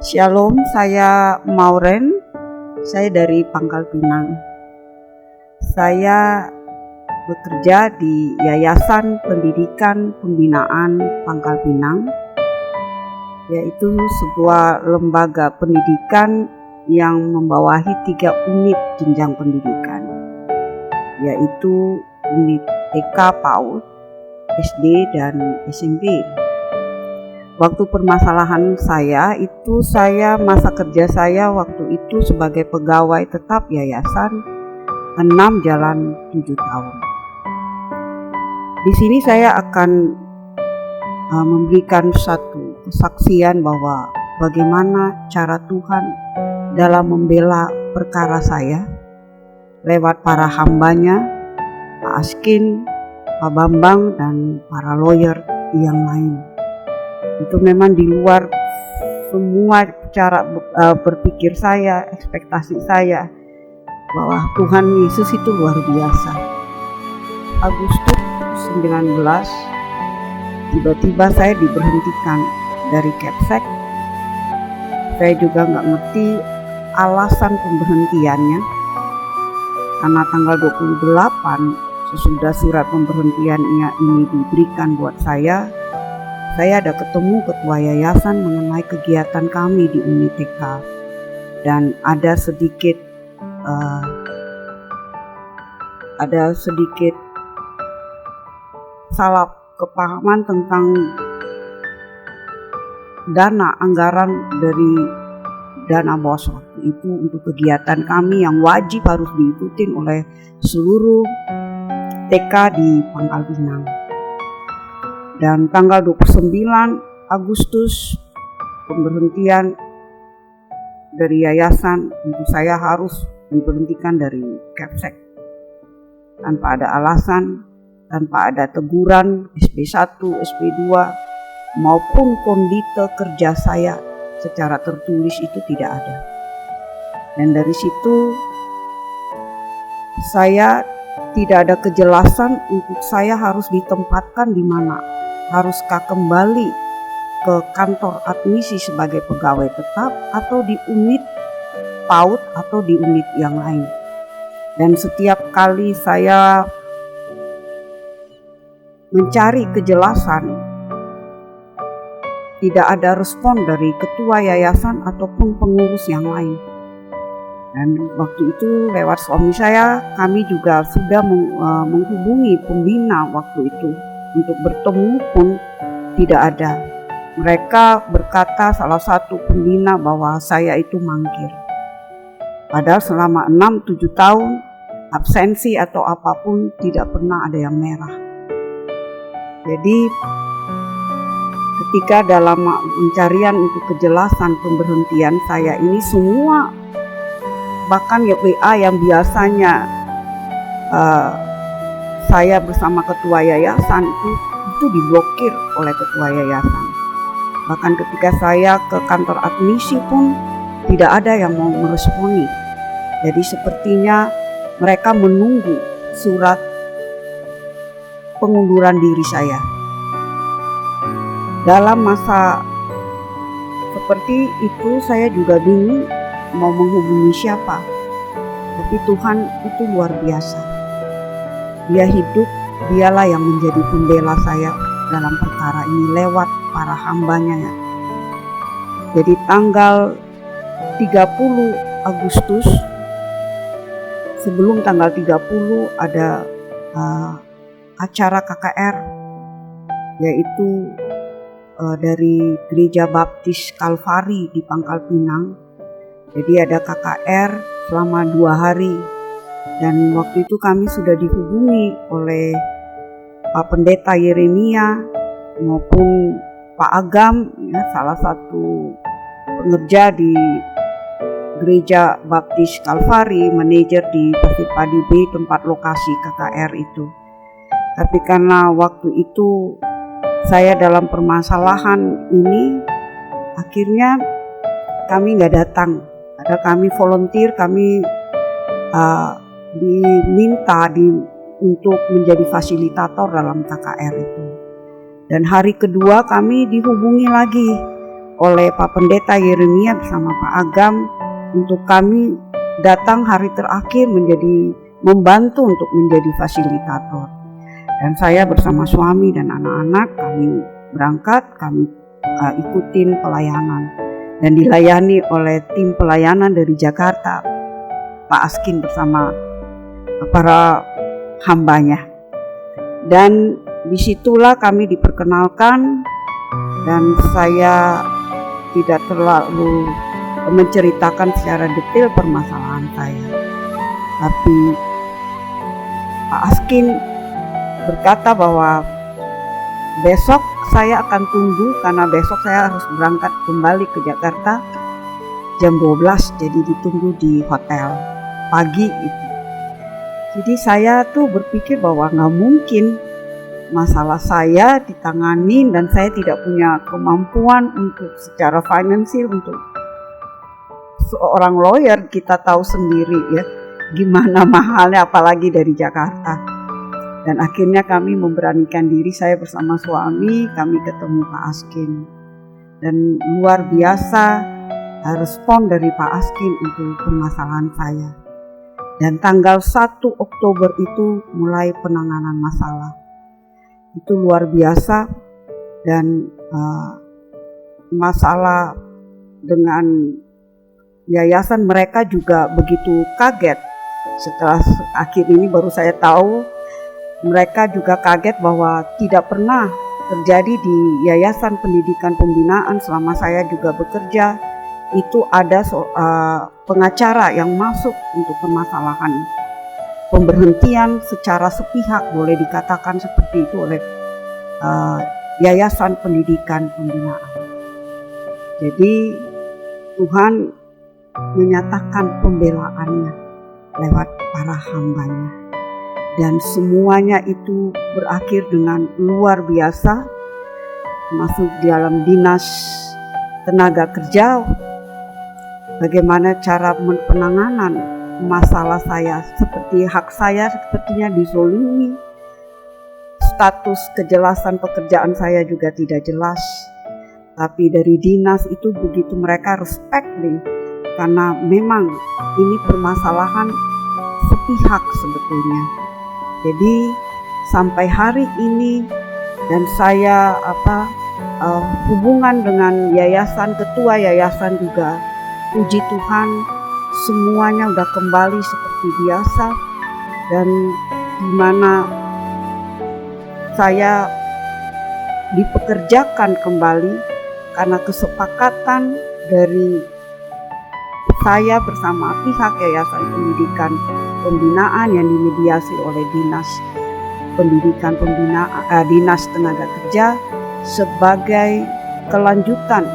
Shalom, saya Maureen, saya dari Pangkal Pinang. Saya bekerja di Yayasan Pendidikan Pembinaan Pangkal Pinang, yaitu sebuah lembaga pendidikan yang membawahi 3 unit jenjang pendidikan, yaitu unit TK, PAUD, SD, dan SMP. Waktu permasalahan saya masa kerja saya waktu itu sebagai pegawai tetap yayasan 6 jalan 7 tahun. Di sini saya akan memberikan satu kesaksian bahwa bagaimana cara Tuhan dalam membela perkara saya lewat para hambanya, Pak Askin, Pak Bambang, dan para lawyer yang lain. Itu memang di luar semua cara berpikir saya, ekspektasi saya, bahwa Tuhan Yesus itu luar biasa. Agustus 19, tiba-tiba saya diberhentikan dari Capsec. Saya juga nggak ngerti alasan pemberhentiannya, karena tanggal 28 sesudah surat pemberhentiannya ini diberikan buat saya ada ketemu ketua yayasan mengenai kegiatan kami di unit TK, dan ada sedikit salah kepahaman tentang dana anggaran dari dana BOS itu untuk kegiatan kami yang wajib harus diikuti oleh seluruh TK di Pangkal Pinang. Dan tanggal 29 Agustus pemberhentian dari yayasan, untuk saya harus diberhentikan dari Capsec tanpa ada alasan, tanpa ada teguran SP1, SP2 maupun kondite kerja saya secara tertulis itu tidak ada. Dan dari situ saya tidak ada kejelasan untuk saya harus ditempatkan di mana. Haruskah kembali ke kantor admisi sebagai pegawai tetap atau di unit PAUD atau di unit yang lain. Dan setiap kali saya mencari kejelasan, tidak ada respon dari ketua yayasan ataupun pengurus yang lain. Dan waktu itu lewat suami saya, kami juga sudah menghubungi pembina waktu itu. Untuk bertemu pun tidak ada. Mereka berkata salah satu pembina bahwa saya itu mangkir. Padahal selama 6-7 tahun absensi atau apapun tidak pernah ada yang merah. Jadi ketika dalam pencarian untuk kejelasan pemberhentian saya ini, semua bahkan WA yang biasanya saya bersama ketua yayasan itu diblokir oleh ketua yayasan. Bahkan ketika saya ke kantor admisi pun tidak ada yang mau meresponi. Jadi sepertinya mereka menunggu surat pengunduran diri saya. Dalam masa seperti itu saya juga bingung mau menghubungi siapa. Tapi Tuhan itu luar biasa. Dia hidup, dialah yang menjadi pembela saya dalam perkara ini lewat para hambanya. Jadi tanggal 30 Agustus, sebelum tanggal 30 ada acara KKR, yaitu dari Gereja Baptis Kalvari di Pangkal Pinang. Jadi ada KKR selama 2 hari. Dan waktu itu kami sudah dihubungi oleh Pak Pendeta Yeremia maupun Pak Agam, salah satu pengerja di Gereja Baptis Kalvari, manajer di Pasir Padi B, tempat lokasi KKR itu. Tapi karena waktu itu saya dalam permasalahan ini, akhirnya kami nggak datang. Ada kami volunteer, kami diminta untuk menjadi fasilitator dalam KKR itu. Dan hari kedua kami dihubungi lagi oleh Pak Pendeta Yeremia bersama Pak Agam untuk kami datang hari terakhir membantu untuk menjadi fasilitator. Dan saya bersama suami dan anak-anak kami berangkat, kami ikutin pelayanan dan dilayani oleh tim pelayanan dari Jakarta, Pak Askin bersama para hambanya. Dan disitulah kami diperkenalkan, dan saya tidak terlalu menceritakan secara detail permasalahan saya, tapi Pak Askin berkata bahwa besok saya akan tunggu karena besok saya harus berangkat kembali ke Jakarta jam 12, jadi ditunggu di hotel pagi itu. Jadi saya tuh berpikir bahwa nggak mungkin masalah saya ditangani dan saya tidak punya kemampuan untuk secara finansial untuk seorang lawyer. Kita tahu sendiri ya gimana mahalnya apalagi dari Jakarta. Dan akhirnya kami memberanikan diri, saya bersama suami, kami ketemu Pak Askin. Dan luar biasa respon dari Pak Askin untuk permasalahan saya. Dan tanggal 1 Oktober itu mulai penanganan masalah. Itu luar biasa, dan masalah dengan yayasan mereka juga begitu kaget. Setelah akhir ini baru saya tahu, mereka juga kaget bahwa tidak pernah terjadi di Yayasan Pendidikan Pembinaan selama saya juga bekerja. Itu ada pengacara yang masuk untuk permasalahan pemberhentian secara sepihak, boleh dikatakan seperti itu, oleh Yayasan Pendidikan Pembinaan. Jadi Tuhan menyatakan pembelaannya lewat para hambanya, dan semuanya itu berakhir dengan luar biasa. Masuk di dalam dinas tenaga kerja, bagaimana cara penanganan masalah saya, seperti hak saya sepertinya dizolimi, status kejelasan pekerjaan saya juga tidak jelas. Tapi dari dinas itu begitu mereka respect nih, karena memang ini permasalahan sepihak sebetulnya. Jadi sampai hari ini, dan saya hubungan dengan yayasan, ketua yayasan juga, puji Tuhan semuanya udah kembali seperti biasa, dan di mana saya dipekerjakan kembali karena kesepakatan dari saya bersama pihak Yayasan Pendidikan Pembinaan yang dimediasi oleh Dinas Pendidikan Pembinaan, Dinas Tenaga Kerja, sebagai kelanjutan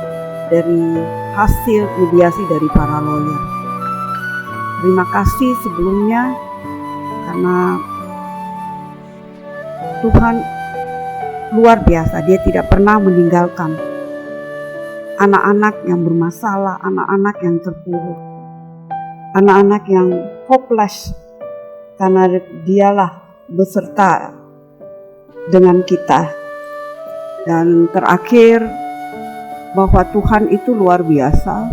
dari hasil mediasi dari para lawyer. Terima kasih sebelumnya, karena Tuhan luar biasa, Dia tidak pernah meninggalkan anak-anak yang bermasalah, anak-anak yang terpuruk, anak-anak yang hopeless, karena Dialah beserta dengan kita. Dan terakhir, bahwa Tuhan itu luar biasa.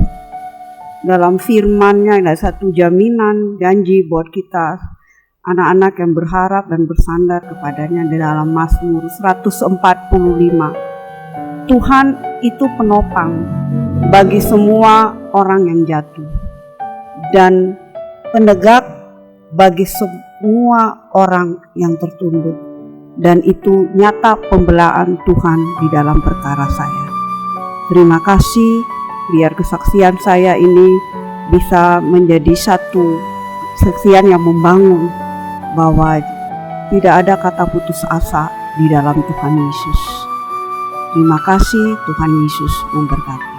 Dalam firman-Nya ada satu jaminan, janji buat kita anak-anak yang berharap dan bersandar kepadanya di dalam Mazmur 145. Tuhan itu penopang bagi semua orang yang jatuh, dan penegak bagi semua orang yang tertunduk. Dan itu nyata pembelaan Tuhan di dalam perkara saya. Terima kasih, biar kesaksian saya ini bisa menjadi satu kesaksian yang membangun, bahwa tidak ada kata putus asa di dalam Tuhan Yesus. Terima kasih, Tuhan Yesus memberkati.